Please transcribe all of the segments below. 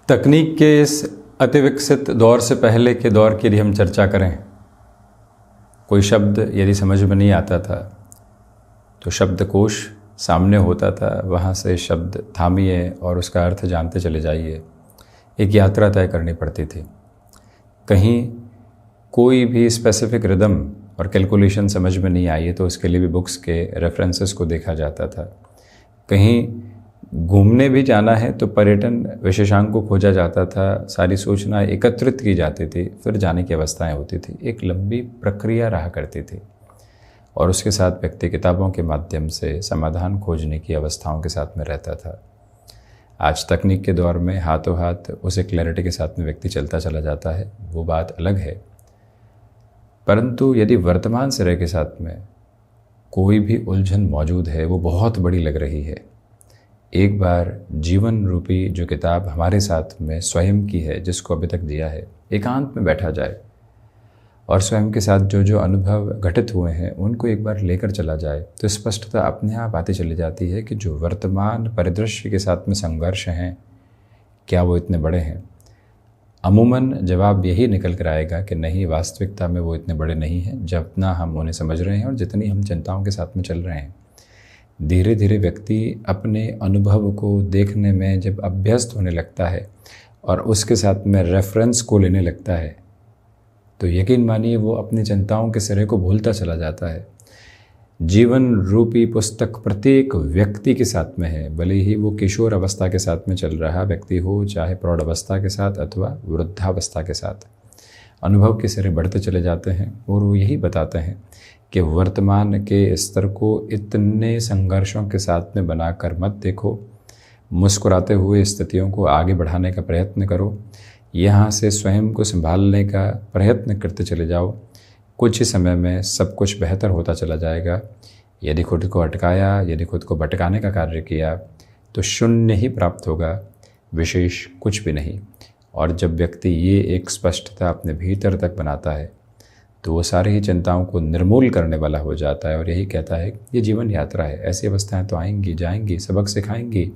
तकनीक के इस अतिविकसित दौर से पहले के दौर की यदि हम चर्चा करें, कोई शब्द यदि समझ में नहीं आता था तो शब्दकोश सामने होता था, वहाँ से शब्द थामिए और उसका अर्थ जानते चले जाइए। एक यात्रा तय करनी पड़ती थी। कहीं कोई भी स्पेसिफिक रिदम और कैलकुलेशन समझ में नहीं आई तो उसके लिए भी बुक्स के रेफरेंसेस को देखा जाता था। कहीं घूमने भी जाना है तो पर्यटन विशेषांक को खोजा जाता था, सारी सूचनाएं एकत्रित की जाती थी, फिर जाने की अवस्थाएं होती थी। एक लंबी प्रक्रिया रहा करती थी और उसके साथ व्यक्ति किताबों के माध्यम से समाधान खोजने की अवस्थाओं के साथ में रहता था। आज तकनीक के दौर में हाथों हाथ उसे क्लैरिटी के साथ में व्यक्ति चलता चला जाता है, वो बात अलग है। परंतु यदि वर्तमान सिरे के साथ में कोई भी उलझन मौजूद है, वो बहुत बड़ी लग रही है। एक बार जीवन रूपी जो किताब हमारे साथ में स्वयं की है, जिसको अभी तक दिया है, एकांत में बैठा जाए और स्वयं के साथ जो जो अनुभव घटित हुए हैं उनको एक बार लेकर चला जाए तो स्पष्टता अपने आप आती चली जाती है कि जो वर्तमान परिदृश्य के साथ में संघर्ष हैं, क्या वो इतने बड़े हैं? अमूमन जवाब यही निकल कर आएगा कि नहीं, वास्तविकता में वो इतने बड़े नहीं हैं जितना हम उन्हें समझ रहे हैं और जितनी हम चिंताओं के साथ में चल रहे हैं। धीरे धीरे व्यक्ति अपने अनुभव को देखने में जब अभ्यस्त होने लगता है और उसके साथ में रेफरेंस को लेने लगता है तो यकीन मानिए वो अपनी चिंताओं के सिरे को भूलता चला जाता है। जीवन रूपी पुस्तक प्रत्येक व्यक्ति के साथ में है, भले ही वो किशोर अवस्था के साथ में चल रहा व्यक्ति हो, चाहे प्रौढ़ अवस्था के साथ अथवा वृद्धावस्था के साथ। अनुभव के सिरे बढ़ते चले जाते हैं और वो यही बताते हैं कि वर्तमान के स्तर को इतने संघर्षों के साथ में बनाकर मत देखो। मुस्कुराते हुए स्थितियों को आगे बढ़ाने का प्रयत्न करो। यहाँ से स्वयं को संभालने का प्रयत्न करते चले जाओ। कुछ ही समय में सब कुछ बेहतर होता चला जाएगा। यदि खुद को अटकाया, यदि खुद को भटकाने का कार्य किया तो शून्य ही प्राप्त होगा, विशेष कुछ भी नहीं। और जब व्यक्ति ये एक स्पष्टता अपने भीतर तक बनाता है तो वो सारी ही चिंताओं को निर्मूल करने वाला हो जाता है और यही कहता है ये जीवन यात्रा है। ऐसी अवस्थाएं तो आएंगी जाएंगी, सबक सिखाएंगी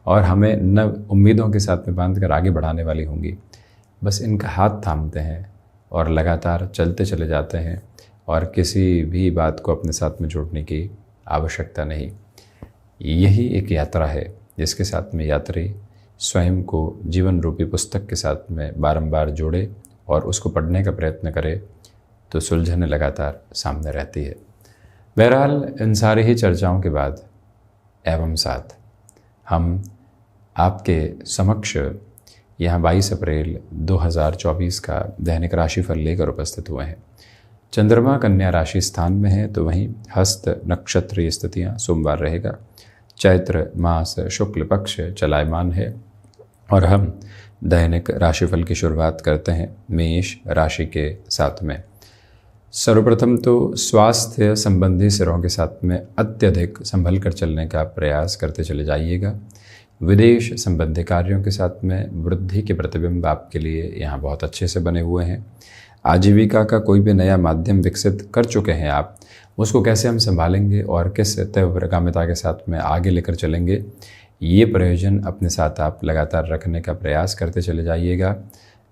और हमें नव उम्मीदों के साथ में बांधकर आगे बढ़ाने वाली होंगी। बस इनका हाथ थामते हैं और लगातार चलते चले जाते हैं और किसी भी बात को अपने साथ में जोड़ने की आवश्यकता नहीं। यही एक यात्रा है जिसके साथ में यात्री स्वयं को जीवन रूपी पुस्तक के साथ में बारंबार जोड़े और उसको पढ़ने का प्रयत्न करे तो सुलझने लगातार सामने रहती है। बहरहाल इन सारी ही चर्चाओं के बाद एवं साथ हम आपके समक्ष यहाँ 22 अप्रैल 2024 का दैनिक राशिफल लेकर उपस्थित हुए हैं। चंद्रमा कन्या राशि स्थान में है तो वहीं हस्त नक्षत्रीय स्थितियाँ सोमवार रहेगा। चैत्र मास शुक्ल पक्ष चलायमान है और हम दैनिक राशिफल की शुरुआत करते हैं मेष राशि के साथ में। सर्वप्रथम तो स्वास्थ्य संबंधी सिरों के साथ में अत्यधिक संभल कर चलने का प्रयास करते चले जाइएगा। विदेश संबंधी कार्यों के साथ में वृद्धि के प्रतिबिंब आपके लिए यहाँ बहुत अच्छे से बने हुए हैं। आजीविका का कोई भी नया माध्यम विकसित कर चुके हैं आप, उसको कैसे हम संभालेंगे और किस तीव्रगामिता के साथ में आगे लेकर चलेंगे, ये प्रयोजन अपने साथ आप लगातार रखने का प्रयास करते चले जाइएगा।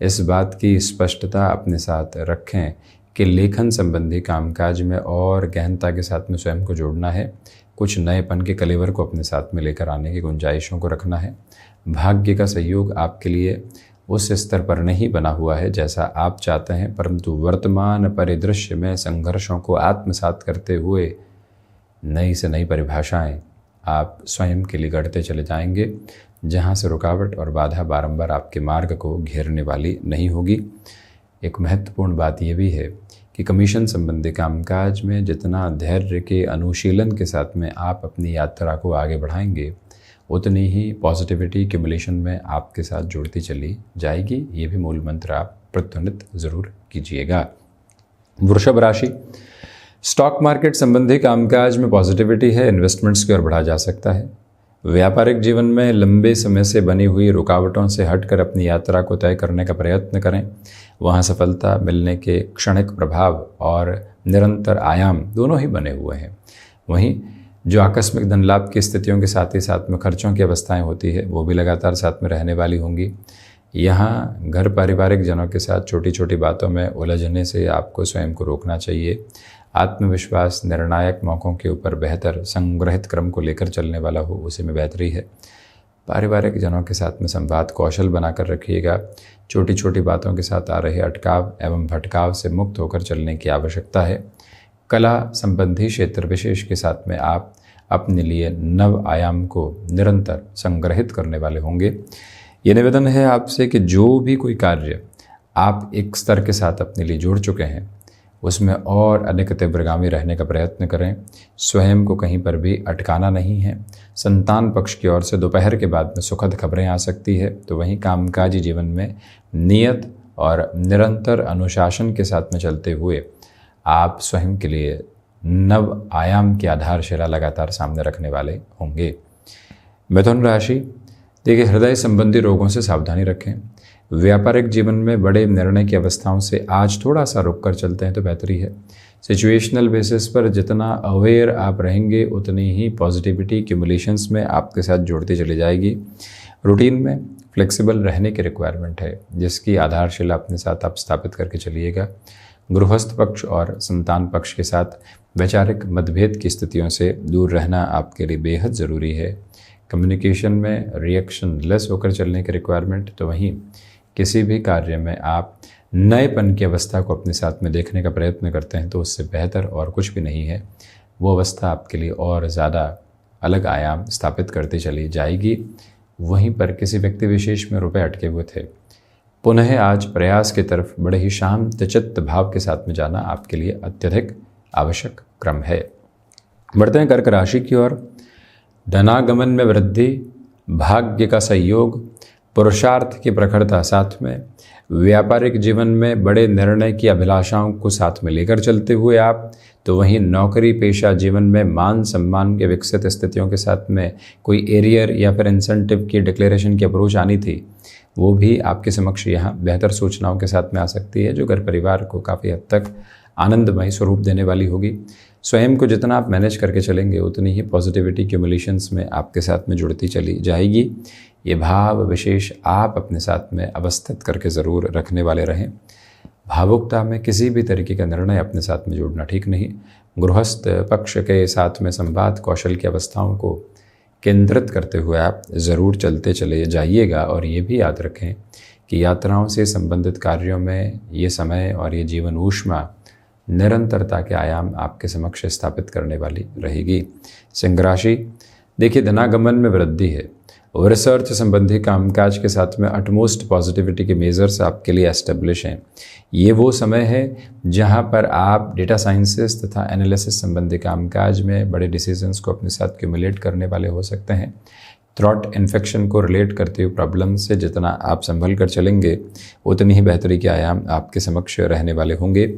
इस बात की स्पष्टता अपने साथ रखें कि लेखन संबंधी कामकाज में और गहनता के साथ में स्वयं को जोड़ना है। कुछ नएपन के कलेवर को अपने साथ में लेकर आने की गुंजाइशों को रखना है। भाग्य का सहयोग आपके लिए उस स्तर पर नहीं बना हुआ है जैसा आप चाहते हैं, परंतु वर्तमान परिदृश्य में संघर्षों को आत्मसात करते हुए नई से नई परिभाषाएं आप स्वयं के लिए गढ़ते चले जाएंगे, जहां से रुकावट और बाधा बारंबार आपके मार्ग को घेरने वाली नहीं होगी। एक महत्वपूर्ण बात यह भी है कि कमीशन संबंधी कामकाज में जितना धैर्य के अनुशीलन के साथ में आप अपनी यात्रा को आगे बढ़ाएंगे, उतनी ही पॉजिटिविटी एक्युमुलेशन में आपके साथ जुड़ती चली जाएगी। ये भी मूल मंत्र आप प्रतिध्वनित ज़रूर कीजिएगा। वृषभ राशि, स्टॉक मार्केट संबंधी कामकाज में पॉजिटिविटी है, इन्वेस्टमेंट्स की ओर बढ़ा जा सकता है। व्यापारिक जीवन में लंबे समय से बनी हुई रुकावटों से हटकर अपनी यात्रा को तय करने का प्रयत्न करें। वहाँ सफलता मिलने के क्षणिक प्रभाव और निरंतर आयाम दोनों ही बने हुए हैं। वहीं जो आकस्मिक धन लाभ की स्थितियों के साथ ही साथ में खर्चों की अवस्थाएं होती है वो भी लगातार साथ में रहने वाली होंगी। यहाँ घर पारिवारिक जनों के साथ छोटी छोटी बातों में उलझने से आपको स्वयं को रोकना चाहिए। आत्मविश्वास निर्णायक मौक़ों के ऊपर बेहतर संग्रहित क्रम को लेकर चलने वाला हो, उसी में बेहतरी है। पारिवारिक जनों के साथ में संवाद कौशल बनाकर रखिएगा। छोटी छोटी बातों के साथ आ रहे अटकाव एवं भटकाव से मुक्त होकर चलने की आवश्यकता है। कला संबंधी क्षेत्र विशेष के साथ में आप अपने लिए नव आयाम को निरंतर संग्रहित करने वाले होंगे। ये निवेदन है आपसे कि जो भी कोई कार्य आप एक स्तर के साथ अपने लिए जोड़ चुके हैं उसमें और अधिक तीव्रगामी रहने का प्रयत्न करें। स्वयं को कहीं पर भी अटकाना नहीं है। संतान पक्ष की ओर से दोपहर के बाद में सुखद खबरें आ सकती है, तो वहीं कामकाजी जीवन में नियत और निरंतर अनुशासन के साथ में चलते हुए आप स्वयं के लिए नव आयाम की आधारशिला लगातार सामने रखने वाले होंगे। मिथुन राशि, देखिए हृदय संबंधी रोगों से सावधानी रखें। व्यापारिक जीवन में बड़े निर्णय की अवस्थाओं से आज थोड़ा सा रुक कर चलते हैं तो बेहतरी है। सिचुएशनल बेसिस पर जितना अवेयर आप रहेंगे उतनी ही पॉजिटिविटी क्यूमुलेशंस में आपके साथ जुड़ती चली जाएगी। रूटीन में फ्लेक्सिबल रहने की रिक्वायरमेंट है, जिसकी आधारशिला अपने साथ आप स्थापित करके चलिएगा। गृहस्थ पक्ष और संतान पक्ष के साथ वैचारिक मतभेद की स्थितियों से दूर रहना आपके लिए बेहद ज़रूरी है। कम्युनिकेशन में रिएक्शन लेस होकर चलने की रिक्वायरमेंट, तो वहीं किसी भी कार्य में आप नएपन की अवस्था को अपने साथ में देखने का प्रयत्न करते हैं तो उससे बेहतर और कुछ भी नहीं है। वो अवस्था आपके लिए और ज़्यादा अलग आयाम स्थापित करती चली जाएगी। वहीं पर किसी व्यक्ति विशेष में रुपए अटके हुए थे, पुनः आज प्रयास की तरफ बड़े ही शांत चित्त भाव के साथ में जाना आपके लिए अत्यधिक आवश्यक क्रम है। बढ़ते हैं कर्क राशि की ओर। धनागमन में वृद्धि, भाग्य का सहयोग, पुरुषार्थ की प्रखरता, साथ में व्यापारिक जीवन में बड़े निर्णय की अभिलाषाओं को साथ में लेकर चलते हुए आप, तो वहीं नौकरी पेशा जीवन में मान सम्मान के विकसित स्थितियों के साथ में कोई एरियर या फिर इंसेंटिव की डिक्लेरेशन की अप्रोच आनी थी, वो भी आपके समक्ष यहाँ बेहतर सूचनाओं के साथ में आ सकती है, जो घर परिवार को काफ़ी हद तक आनंदमय स्वरूप देने वाली होगी। स्वयं को जितना आप मैनेज करके चलेंगे उतनी ही पॉजिटिविटी क्यूमुलेशंस में आपके साथ में जुड़ती चली जाएगी। ये भाव विशेष आप अपने साथ में अवस्थित करके ज़रूर रखने वाले रहें। भावुकता में किसी भी तरीके का निर्णय अपने साथ में जोड़ना ठीक नहीं। गृहस्थ पक्ष के साथ में संवाद कौशल की अवस्थाओं को केंद्रित करते हुए आप ज़रूर चलते चले जाइएगा। और ये भी याद रखें कि यात्राओं से संबंधित कार्यों में ये समय और ये जीवन ऊष्मा निरंतरता के आयाम आपके समक्ष स्थापित करने वाली रहेगी। सिंह राशि, देखिए धनागमन में वृद्धि है और रिसर्च संबंधी कामकाज के साथ में अटमोस्ट पॉजिटिविटी के मेजर्स आपके लिए एस्टेब्लिश हैं। ये वो समय है जहां पर आप डेटा साइंसेस तथा एनालिसिस संबंधी कामकाज में बड़े डिसीजंस को अपने साथ क्यूमुलेट करने वाले हो सकते हैं। थ्रॉट इन्फेक्शन को रिलेट करते हुए प्रॉब्लम से जितना आप संभल कर चलेंगे उतनी ही बेहतरी के आयाम आपके समक्ष रहने वाले होंगे।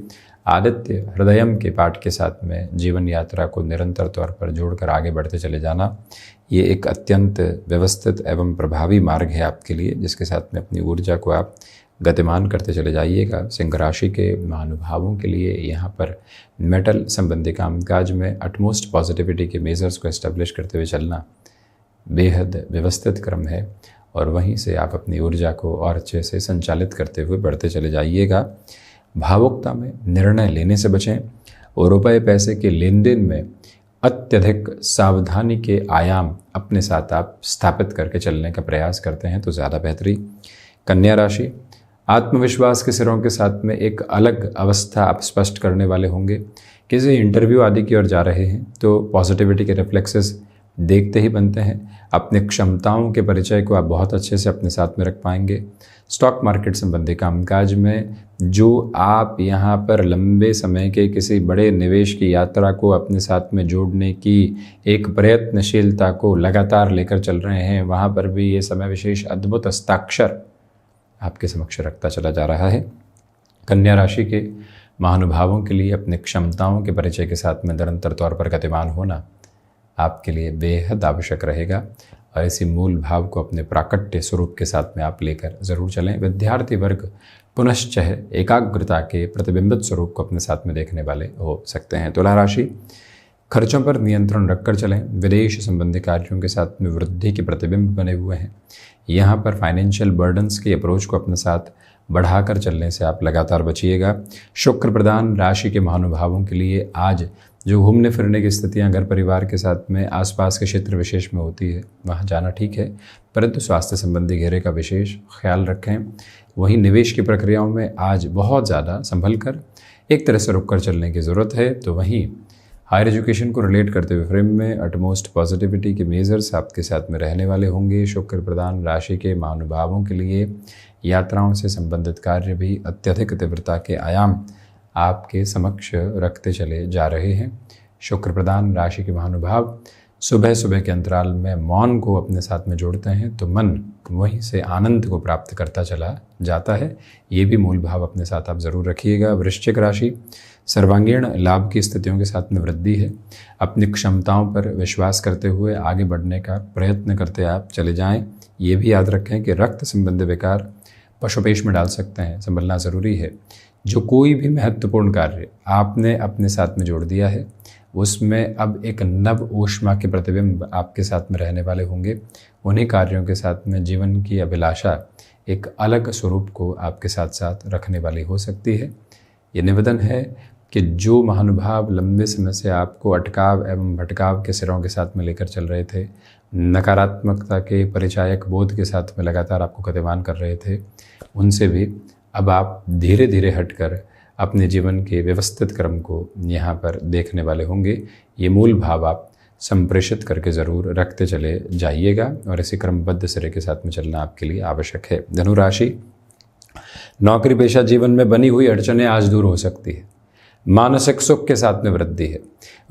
आदित्य हृदयम के पाठ के साथ में जीवन यात्रा को निरंतर तौर पर जोड़कर आगे बढ़ते चले जाना, ये एक अत्यंत व्यवस्थित एवं प्रभावी मार्ग है आपके लिए, जिसके साथ में अपनी ऊर्जा को आप गतिमान करते चले जाइएगा। सिंह राशि के महानुभावों के लिए यहाँ पर मेटल संबंधी कामकाज में अटमोस्ट पॉजिटिविटी के मेजर्स को एस्टेब्लिश करते हुए चलना बेहद व्यवस्थित क्रम है। और वहीं से आप अपनी ऊर्जा को और अच्छे से संचालित करते हुए बढ़ते चले जाइएगा। भावुकता में निर्णय लेने से बचें और रुपए पैसे के लेन देन में अत्यधिक सावधानी के आयाम अपने साथ आप स्थापित करके चलने का प्रयास करते हैं तो ज़्यादा बेहतरी। कन्या राशि, आत्मविश्वास के सिरों के साथ में एक अलग अवस्था आप स्पष्ट करने वाले होंगे। किसी इंटरव्यू आदि की ओर जा रहे हैं तो पॉजिटिविटी के रिफ्लेक्सेस देखते ही बनते हैं। अपने क्षमताओं के परिचय को आप बहुत अच्छे से अपने साथ में रख पाएंगे। स्टॉक मार्केट संबंधी कामकाज में जो आप यहाँ पर लंबे समय के किसी बड़े निवेश की यात्रा को अपने साथ में जोड़ने की एक प्रयत्नशीलता को लगातार लेकर चल रहे हैं, वहाँ पर भी ये समय विशेष अद्भुत हस्ताक्षर आपके समक्ष रखता चला जा रहा है। कन्या राशि के महानुभावों के लिए अपने क्षमताओं के परिचय के साथ में निरंतर तौर पर गतिमान होना आपके लिए बेहद आवश्यक रहेगा और इसी मूल भाव को अपने प्राकट्य स्वरूप के साथ में आप लेकर ज़रूर चलें। विद्यार्थी वर्ग पुनश्च एकाग्रता के प्रतिबिंबित स्वरूप को अपने साथ में देखने वाले हो सकते हैं। तुला राशि, खर्चों पर नियंत्रण रखकर चलें। विदेश संबंधी कार्यों के साथ में वृद्धि के प्रतिबिंब बने हुए हैं। यहाँ पर फाइनेंशियल बर्डन्स की अप्रोच को अपने साथ बढ़ाकर चलने से आप लगातार बचिएगा। शुक्र प्रधान राशि के महानुभावों के लिए आज जो घूमने फिरने की स्थितियां घर परिवार के साथ में आसपास के क्षेत्र विशेष में होती है, वहाँ जाना ठीक है, परंतु स्वास्थ्य संबंधी घेरे का विशेष ख्याल रखें। वहीं निवेश की प्रक्रियाओं में आज बहुत ज़्यादा संभल कर एक तरह से रुक कर चलने की ज़रूरत है। तो वहीं हायर एजुकेशन को रिलेट करते हुए फ्रेम में अटमोस्ट पॉजिटिविटी के मेजर्स आपके साथ में रहने वाले होंगे। शुक्र प्रधान राशि के महानुभावों के लिए यात्राओं से संबंधित कार्य भी अत्यधिक तीव्रता के आयाम आपके समक्ष रखते चले जा रहे हैं। शुक्र प्रधान राशि के महानुभाव सुबह सुबह के अंतराल में मौन को अपने साथ में जोड़ते हैं तो मन वहीं से आनंद को प्राप्त करता चला जाता है। ये भी मूल भाव अपने साथ आप ज़रूर रखिएगा। वृश्चिक राशि, सर्वांगीण लाभ की स्थितियों के साथ में वृद्धि है। अपनी क्षमताओं पर विश्वास करते हुए आगे बढ़ने का प्रयत्न करते आप चले जाएं। ये भी याद रखें कि रक्त संबंधी विकार पशुपेश में डाल सकते हैं, संभलना ज़रूरी है। जो कोई भी महत्वपूर्ण कार्य आपने अपने साथ में जोड़ दिया है उसमें अब एक नव ऊष्मा के प्रतिबिंब आपके साथ में रहने वाले होंगे। उन्हीं कार्यों के साथ में जीवन की अभिलाषा एक अलग स्वरूप को आपके साथ साथ रखने वाली हो सकती है। ये निवेदन है कि जो महानुभाव लंबे समय से आपको अटकाव एवं भटकाव के सिरों के साथ में लेकर चल रहे थे, नकारात्मकता के परिचायक बोध के साथ में लगातार आपको गतिमान कर रहे थे, उनसे भी अब आप धीरे धीरे हटकर अपने जीवन के व्यवस्थित क्रम को यहाँ पर देखने वाले होंगे। ये मूल भाव आप संप्रेषित करके ज़रूर रखते चले जाइएगा और इसी क्रमबद्ध सिरे के साथ में चलना आपके लिए आवश्यक है। धनु राशि, नौकरी पेशा जीवन में बनी हुई अड़चनें आज दूर हो सकती है। मानसिक सुख के साथ में वृद्धि है।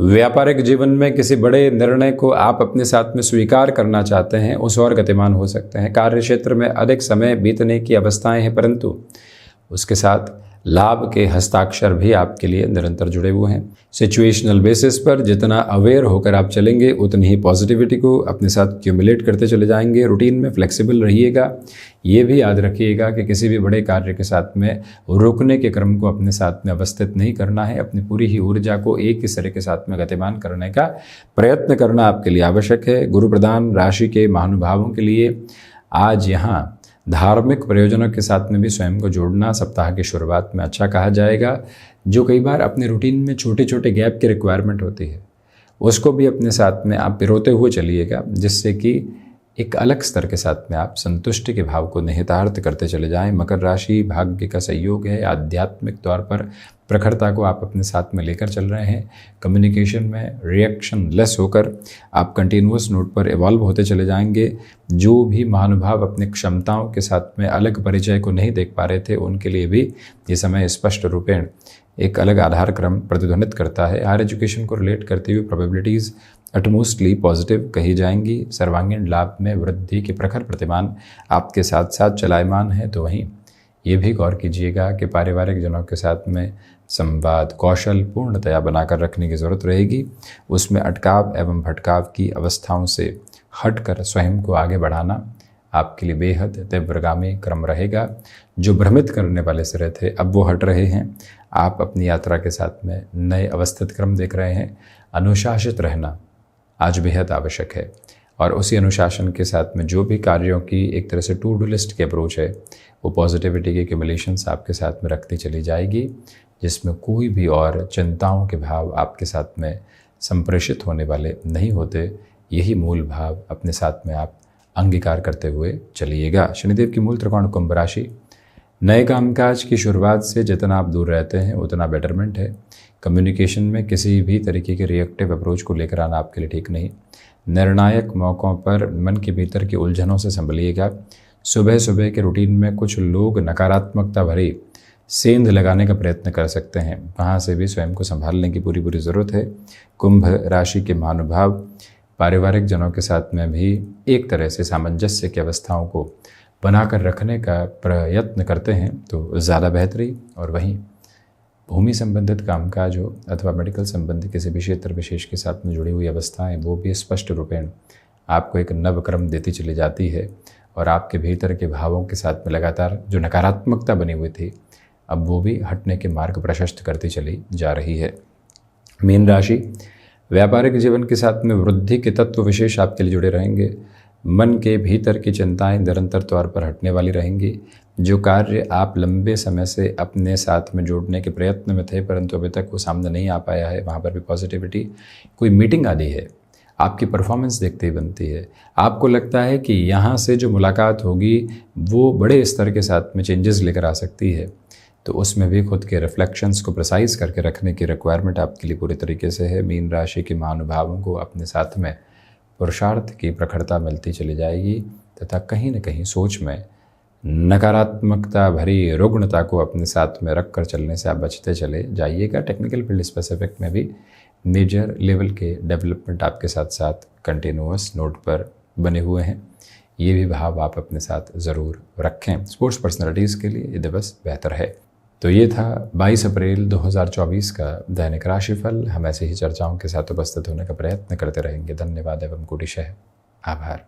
व्यापारिक जीवन में किसी बड़े निर्णय को आप अपने साथ में स्वीकार करना चाहते हैं, उस और गतिमान हो सकते हैं। कार्य क्षेत्र में अधिक समय बीतने की अवस्थाएं हैं, परंतु उसके साथ लाभ के हस्ताक्षर भी आपके लिए निरंतर जुड़े हुए हैं। सिचुएशनल बेसिस पर जितना अवेयर होकर आप चलेंगे उतनी ही पॉजिटिविटी को अपने साथ क्यूमुलेट करते चले जाएंगे। रूटीन में फ्लेक्सिबल रहिएगा। ये भी याद रखिएगा कि किसी भी बड़े कार्य के साथ में रुकने के क्रम को अपने साथ में अवस्थित नहीं करना है। अपनी पूरी ही ऊर्जा को एक ही सिरे के साथ में गतिमान करने का प्रयत्न करना आपके लिए आवश्यक है। गुरु प्रधान राशि के महानुभावों के लिए आज यहाँ धार्मिक प्रयोजनों के साथ में भी स्वयं को जोड़ना सप्ताह की शुरुआत में अच्छा कहा जाएगा। जो कई बार अपने रूटीन में छोटे छोटे गैप की रिक्वायरमेंट होती है, उसको भी अपने साथ में आप पिरोते हुए चलिएगा, जिससे कि एक अलग स्तर के साथ में आप संतुष्टि के भाव को निहितार्थ करते चले जाएं। मकर राशि, भाग्य का सहयोग है। आध्यात्मिक तौर पर प्रखरता को आप अपने साथ में लेकर चल रहे हैं। कम्युनिकेशन में रिएक्शन लेस होकर आप कंटिन्यूअस नोट पर इवॉल्व होते चले जाएंगे। जो भी महानुभाव अपनी क्षमताओं के साथ में अलग परिचय को नहीं देख पा रहे थे, उनके लिए भी ये समय स्पष्ट रूपेण एक अलग आधार क्रम प्रतिध्वनित करता है। हायर एजुकेशन को रिलेट करते हुए प्रोबेबिलिटीज़ अटमोस्टली पॉजिटिव कही जाएंगी। सर्वांगीण लाभ में वृद्धि के प्रखर प्रतिमान आपके साथ साथ चलायमान है। तो वहीं ये भी गौर कीजिएगा कि पारिवारिक जनों के साथ में संवाद कौशल पूर्णतया बनाकर रखने की ज़रूरत रहेगी। उसमें अटकाव एवं भटकाव की अवस्थाओं से हटकर स्वयं को आगे बढ़ाना आपके लिए बेहद तीव्रगामी क्रम रहेगा। जो भ्रमित करने वाले सिरे थे अब वो हट रहे हैं। आप अपनी यात्रा के साथ में नए अवस्थित क्रम देख रहे हैं। अनुशासित रहना आज बेहद आवश्यक है और उसी अनुशासन के साथ में जो भी कार्यों की एक तरह से टू डू लिस्ट की अप्रोच है, वो पॉजिटिविटी के एक्यूमुलेशंस आपके साथ में रखती चली जाएगी, जिसमें कोई भी और चिंताओं के भाव आपके साथ में संप्रेषित होने वाले नहीं होते। यही मूल भाव अपने साथ में आप अंगीकार करते हुए चलिएगा। शनिदेव की मूल त्रिकोण कुंभ राशि, नए कामकाज की शुरुआत से जितना आप दूर रहते हैं उतना बेटरमेंट है। कम्युनिकेशन में किसी भी तरीके के रिएक्टिव अप्रोच को लेकर आना आपके लिए ठीक नहीं। निर्णायक मौक़ों पर मन के भीतर की उलझनों से संभलिएगा। सुबह सुबह के रूटीन में कुछ लोग नकारात्मकता भरी सेंध लगाने का प्रयत्न कर सकते हैं, वहाँ से भी स्वयं को संभालने की पूरी ज़रूरत है। कुंभ राशि के महानुभाव पारिवारिक जनों के साथ में भी एक तरह से सामंजस्य की अवस्थाओं को बनाकर रखने का प्रयत्न करते हैं तो ज़्यादा बेहतरी। और वहीं भूमि संबंधित कामकाज हो अथवा मेडिकल संबंधी किसी भी क्षेत्र विशेष के साथ में जुड़ी हुई अवस्थाएं, वो भी स्पष्ट रूपेण आपको एक नव क्रम देती चली जाती है और आपके भीतर के भावों के साथ में लगातार जो नकारात्मकता बनी हुई थी अब वो भी हटने के मार्ग प्रशस्त करती चली जा रही है। मीन राशि, व्यापारिक जीवन के साथ में वृद्धि के तत्व विशेष आपके लिए जुड़े रहेंगे। मन के भीतर की चिंताएं निरंतर तौर पर हटने वाली रहेंगी। जो कार्य आप लंबे समय से अपने साथ में जोड़ने के प्रयत्न में थे परंतु अभी तक वो सामने नहीं आ पाया है, वहाँ पर भी पॉजिटिविटी। कोई मीटिंग आदि है, आपकी परफॉर्मेंस देखते ही बनती है। आपको लगता है कि यहाँ से जो मुलाकात होगी वो बड़े स्तर के साथ में चेंजेस लेकर आ सकती है, तो उसमें भी खुद के रिफ्लेक्शंस को प्रिसाइज करके रखने की रिक्वायरमेंट आपके लिए पूरी तरीके से है। मीन राशि के महानुभावों को अपने साथ में पुरुषार्थ की प्रखरता मिलती चली जाएगी तथा कहीं न कहीं सोच में नकारात्मकता भरी रुग्णता को अपने साथ में रख कर चलने से आप बचते चले जाइएगा। टेक्निकल फील्ड स्पेसिफिक में भी मेजर लेवल के डेवलपमेंट आपके साथ साथ कंटिन्यूअस नोट पर बने हुए हैं। ये भी भाव आप अपने साथ ज़रूर रखें। स्पोर्ट्स पर्सनालिटीज़ के लिए ये दिवस बेहतर है। तो ये था 22 अप्रैल 2024 का दैनिक राशिफल। हम ऐसे ही चर्चाओं के साथ उपस्थित होने का प्रयत्न करते रहेंगे। धन्यवाद एवं कोटिशः आभार।